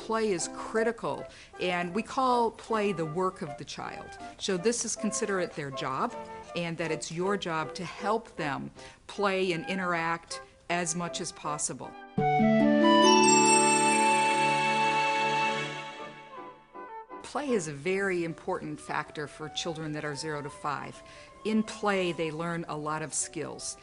play is critical, and we call play the work of the child. So this is consider it their job, and that it's your job to help them play and interact as much as possible. Play is a very important factor for children that are 0 to 5. In play, they learn a lot of skills.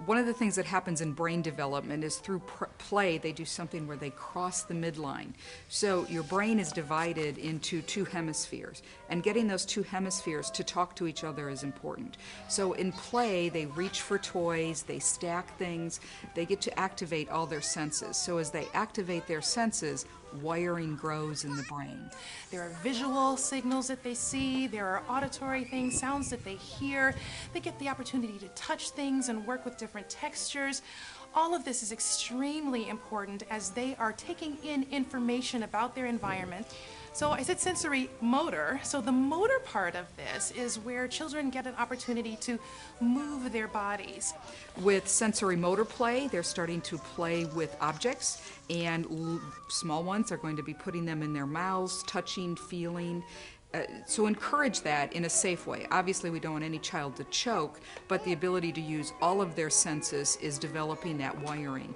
One of the things that happens in brain development is through play, they do something where they cross the midline. So your brain is divided into two hemispheres, and getting those two hemispheres to talk to each other is important. So in play, they reach for toys, they stack things, they get to activate all their senses. So as they activate their senses, wiring grows in the brain. There are visual signals that they see, there are auditory things, sounds that they hear. They get the opportunity to touch things and work with different textures. All of this is extremely important as they are taking in information about their environment. So I said sensory motor. So the motor part of this is where children get an opportunity to move their bodies. With sensory motor play, they're starting to play with objects, and small ones are going to be putting them in their mouths, touching, feeling. So encourage that in a safe way. Obviously, we don't want any child to choke, but the ability to use all of their senses is developing that wiring.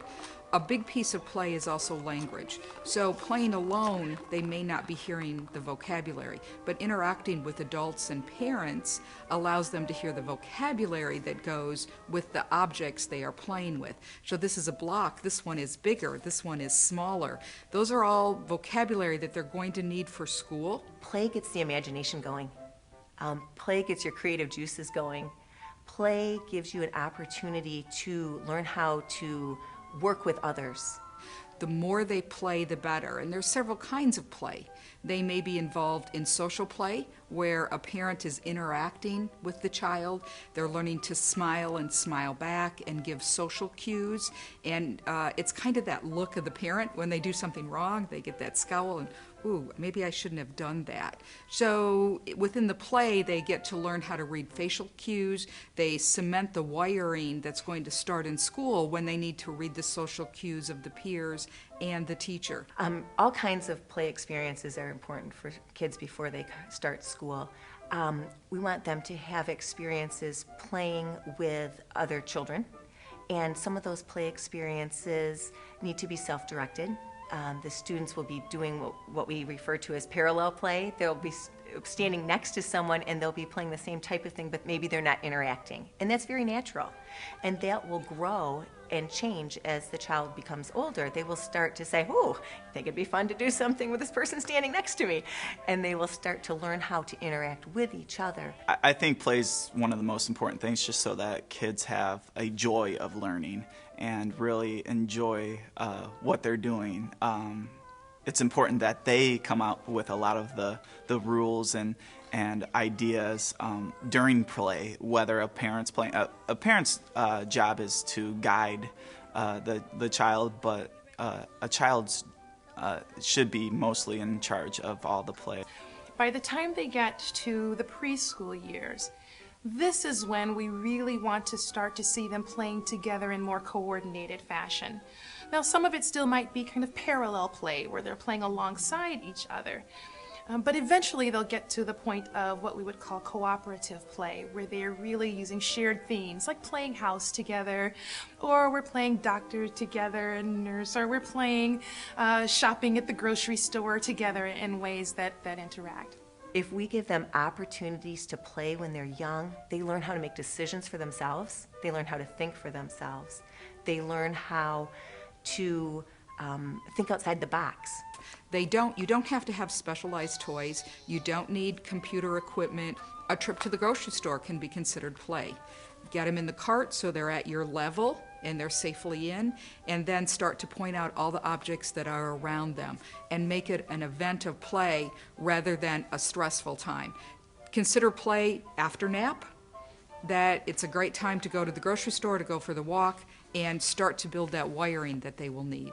A big piece of play is also language. So playing alone, they may not be hearing the vocabulary, but interacting with adults and parents allows them to hear the vocabulary that goes with the objects they are playing with. So this is a block, this one is bigger, this one is smaller. Those are all vocabulary that they're going to need for school. Play gets the imagination going. Play gets your creative juices going. Play gives you an opportunity to learn how to work with others. The more they play, the better. And there's several kinds of play. They may be involved in social play, where a parent is interacting with the child. They're learning to smile and smile back and give social cues. And it's kind of that look of the parent when they do something wrong. They get that scowl and, ooh, maybe I shouldn't have done that. So within the play, they get to learn how to read facial cues. They cement the wiring that's going to start in school when they need to read the social cues of the peers and the teacher. All kinds of play experiences are important for kids before they start school. We want them to have experiences playing with other children, and some of those play experiences need to be self-directed. The students will be doing what we refer to as parallel play. They'll be standing next to someone and they'll be playing the same type of thing, but maybe they're not interacting. And that's very natural. And that will grow and change as the child becomes older. They will start to say, oh, I think it'd be fun to do something with this person standing next to me. And they will start to learn how to interact with each other. I think play's one of the most important things, just so that kids have a joy of learning and really enjoy what they're doing. It's important that they come up with a lot of the rules and ideas during play, whether a parent's playing. A parent's job is to guide the child, but a child's should be mostly in charge of all the play. By the time they get to the preschool years, this is when we really want to start to see them playing together in more coordinated fashion. Now, some of it still might be kind of parallel play, where they're playing alongside each other. But eventually they'll get to the point of what we would call cooperative play, where they're really using shared themes, like playing house together, or we're playing doctor together and nurse, or we're playing shopping at the grocery store together in ways that interact. If we give them opportunities to play when they're young, they learn how to make decisions for themselves. They learn how to think for themselves. They learn how to think outside the box. You don't have to have specialized toys. You don't need computer equipment. A trip to the grocery store can be considered play. Get them in the cart so they're at your level and they're safely in, and then start to point out all the objects that are around them and make it an event of play rather than a stressful time. Consider play after nap, that it's a great time to go to the grocery store, to go for the walk, and start to build that wiring that they will need.